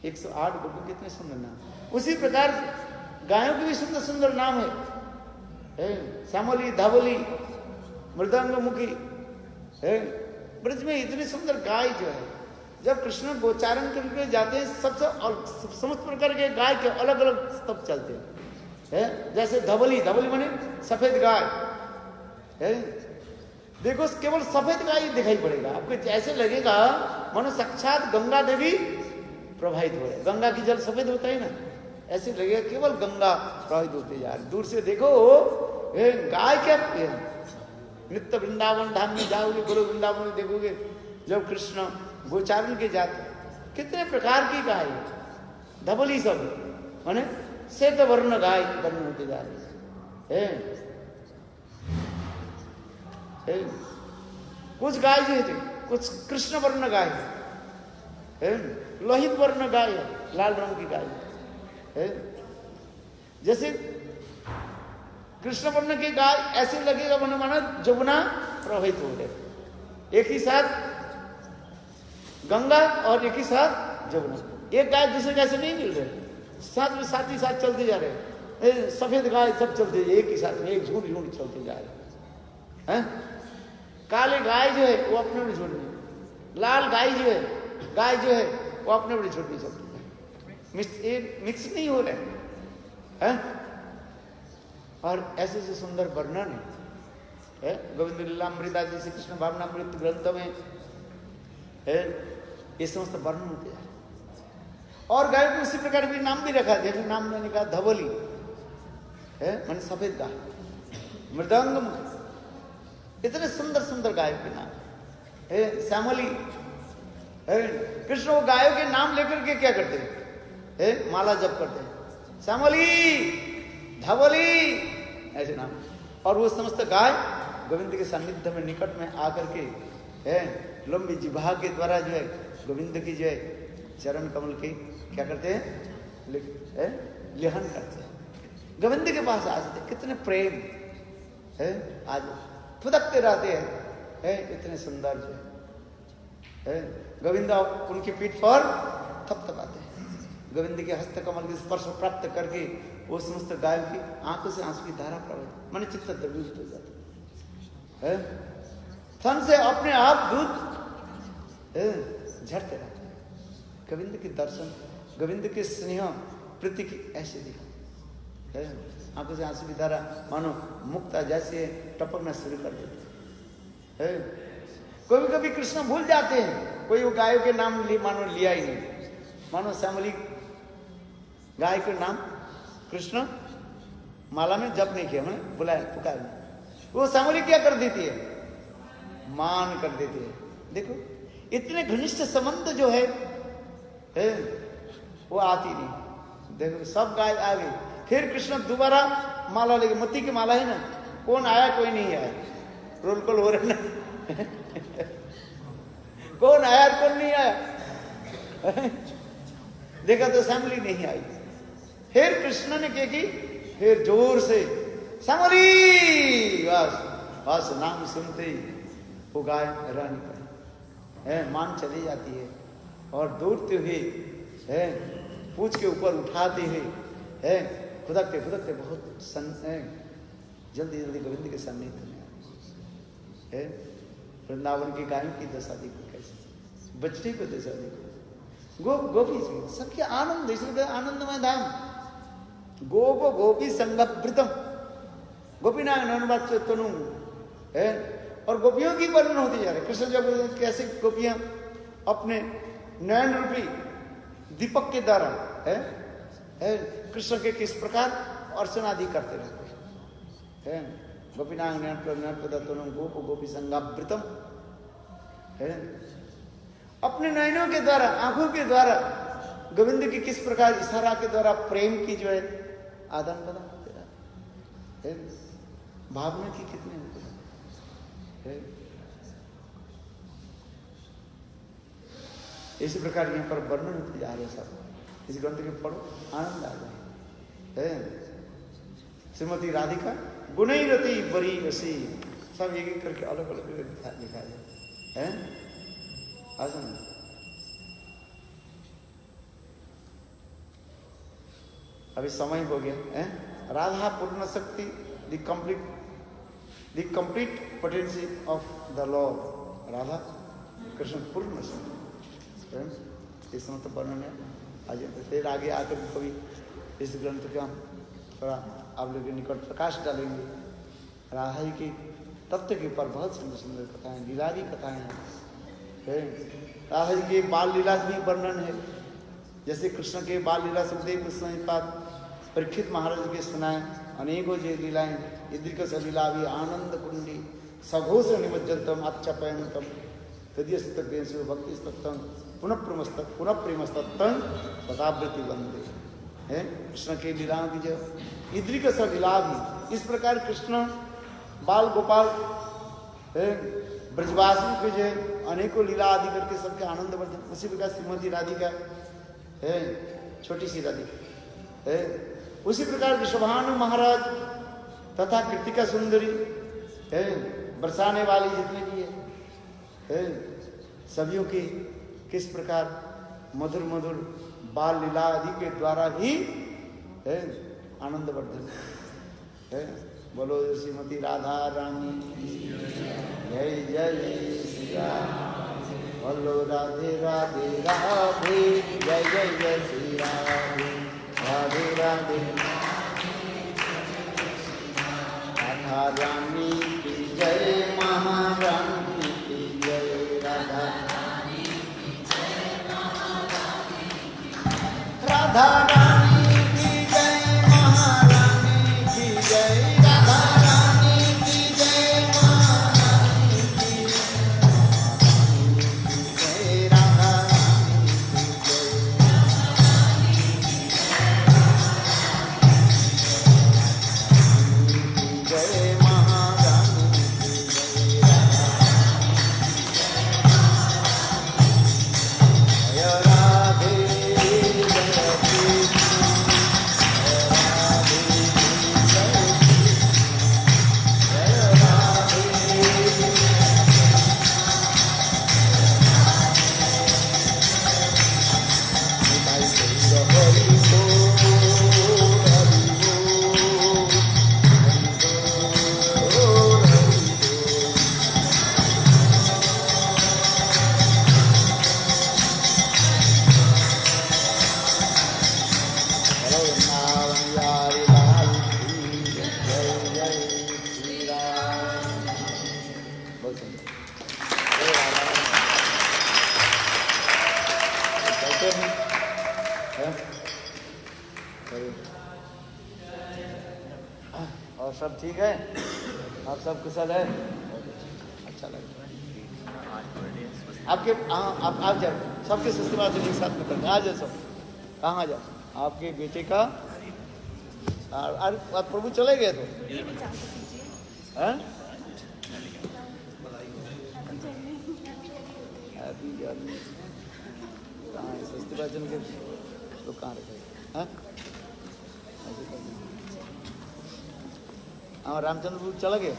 [SPEAKER 1] 108 गोपी कितने सुंदर नाम। उसी प्रकार गायों के भी सुंदर सुंदर नाम है, श्यामली, धावली, मृदंगमुखी है। ब्रज में इतनी सुंदर गाय जो है, जब कृष्ण गोचारण करके जाते हैं सबसे और समस्त प्रकार के गाय के अलग अलग स्तब चलते हैं। जैसे धवली, धवली माने सफेद गाय है। देखो केवल सफेद गाय ही दिखाई पड़ेगा आपको, ऐसे लगेगा मानो साक्षात गंगा देवी प्रवाहित हो रहे। गंगा की जल सफेद होता है ना, ऐसे लगेगा केवल गंगा प्रवाहित होते जा रही। दूर से देखो गाय क्या नित्य वृंदावन धाम में जाओगे, गुरु वृंदावन में देखोगे जब कृष्ण गोचारण के जाते कितने प्रकार की गाय है, धबली सब माने श्वेत वर्ण गाय बन होते जा रही है। कुछ गाय जो थे कुछ कृष्ण वर्ण गाय है, लोहित वर्ण गाय है, लाल रंग की गाय है। जैसे कृष्ण वर्ण की गाय ऐसे लगेगा मन माना जमुना प्रवाहित हो रहे, एक ही साथ गंगा और एक ही साथ जमुना। एक गाय दूसरे गाय से नहीं मिल रहे, साथ ही साथ चलते जा रहे। सफेद गाय सब चलते एक ही साथ में, एक झुंड झुंड चलते जा रहे हैं। काले गाय जो है वो अपने अपने झुंड में, लाल गाय जो है वो अपने अपने झुंड में चलती है, मिक्स नहीं हो रहे हैं। और ऐसे से सुंदर वर्णन है गोविंद लीलामृत आदि श्री कृष्ण भावनामृत ग्रंथ में है, ये समस्त वर्णन होते हैं। और गाय को उसी प्रकार भी नाम भी रखा, जैसे नाम मैंने कहा धवली है मैंने सफेद गाय, मृदंग, इतने सुंदर सुंदर गाय के नाम है। श्यामली है, कृष्ण वो गायों के नाम लेकर के क्या करते हैं, माला जप करते हैं, श्यामली, धवली, ऐसे नाम। और वो समस्त गाय गोविंद के सानिध्य में निकट में आकर के है लंबी जिह्वा के द्वारा जो है गोविंद की जो है चरण कमल की क्या करते हैं, लिहन करते हैं। गोविंद के पास आ जाते, कितने प्रेम है, आज फुदकते रहते हैं, इतने सुंदर जो है गोविंद उनकी पीठ पर थपथपाते हैं। गोविंद के हस्त कमल के स्पर्श प्राप्त करके वो समस्त गायों की आंखों से आंसू की धारा प्रवाहित, मन चित्त द्रवीभूत हो जाता है, सन से अपने आप दूध झड़ते रहते हैं। गोविंद के दर्शन, गोविंद के स्नेह प्रीति की ऐसे दिखा, आंखों से आंसू की धारा मानो मुक्ता जैसे टपकना शुरू कर देते हैं। कभी कभी कृष्ण भूल जाते हैं, कोई वो गायों के नाम मानो लिया ही नहीं, मानो श्यामली गाय के नाम कृष्ण माला में जप नहीं किया, मैंने बुलाया पुकारा, वो श्यामली क्या कर देती है, मान कर देती है। देखो इतने घनिष्ठ संबंध जो है वो आती नहीं। देखो सब गाय आ गई, फिर कृष्ण दोबारा माला लेके, मती की माला है ना, कौन आया कोई नहीं आया, रोल कॉल हो रहा ना कौन आया कौन नहीं आया देखा तो श्यामली नहीं आई। फिर कृष्ण ने क्या की, फिर जोर से श्यामली, बस बस नाम सुनते ही वो गाय रहनी पड़ी, मान चली जाती है और दौड़ते हुए पूछ के ऊपर उठाते हुए खुदकते खुदकते बहुत जल्दी जल्दी गोविंद के सामने है। वृंदावन की गायों की दशा देखो कैसे, बछड़ी को दशा देखो, गोपी सबके आनंद, इसलिए आनंदमय धाम, गोप गोपी संगप्रितम, गोपीनाथ तनु है। और गोपियों की वर्णन होती जा रही, कृष्ण जब कैसे गोपियां अपने नयन रूपी दीपक के द्वारा है कृष्ण के किस प्रकार अर्चना आदि करते रहते हैं। गोपीनाथ नयन गोप गोपी संगावृतम है, अपने नयनों के द्वारा, आंखों के द्वारा गोविंद की किस प्रकार इशारा के द्वारा प्रेम की जो है आदान प्रदान होते रहते हैं। भावना की कितने होते हैं। इसी प्रकार यहाँ पर वर्णन होते जा रहे सब, इस ग्रंथ के पढ़ो आनंद आ जाए। श्रीमती राधिका गुणैरति बरी रसी, सब एक करके अलग अलग लिखा है। आसन अभी समय हो गया है। राधा पूर्ण शक्ति, the complete potency of the Lord, Radha Krishna पूर्ण शक्ति, इस समय तो वर्णन है। आज फिर आगे आकर कभी इस ग्रंथ का थोड़ा आप लोग के निकट प्रकाश डालेंगे। राधा जी की तत्व के ऊपर बहुत सुंदर सुंदर कथाएं, लीला की कथाएं हैं। राधा जी के बाल लीला भी वर्णन है, जैसे कृष्ण के बाल लीला सुखदेव कृष्ण के पास परीक्षित महाराज के सुनाए, अनेकों जो लीलाएं, इद्रिक लीला भी आनंद कुंडी सघोष निमज्जतम अच्छपयनतम तदीय स्तुत भक्ति स्तम पुनः प्रेमस्तम शतावृत्ति वंदे है। कृष्ण के लीलाओं की जो इद्रिक लीला भी इस प्रकार, कृष्ण बाल गोपाल ब्रजवासी के जो अनेकों लीला आदि करके सबके आनंद वर्धन। उसी प्रकार श्रीमती राधिका है, छोटी सी राधिका है। उसी प्रकार विश्वभानु महाराज तथा कृतिका सुंदरी है, बरसाने वाली जितने भी है, सभियों की किस प्रकार मधुर मधुर बाल लीला आदि के द्वारा ही है आनंद वर्धन है। बोलो श्रीमती राधा रानी जय जय श्री राम। बोलो राधे राधे राधे जय जय जय श्री राधे राधे राधे। राधा रानी की जय, महारानी की जय, राधा राधा रानी की जय, महारानी की जय, राधा रानी की जय, महारानी की जय, राधा रानी की जय, महारानी की जय। और सब ठीक है? आप सब कुशल है? अच्छा लगा आपके। हाँ आप जाओ, सबके सिस्टम एक साथ में करते हैं। आ जाओ सब। कहाँ जाओ? आपके बेटे का और प्रभु चले गए तो हैं? कहाँ है सस्ती वचन के तो कहाँ रखे? हाँ रामचंद्र प्रभु चला गया।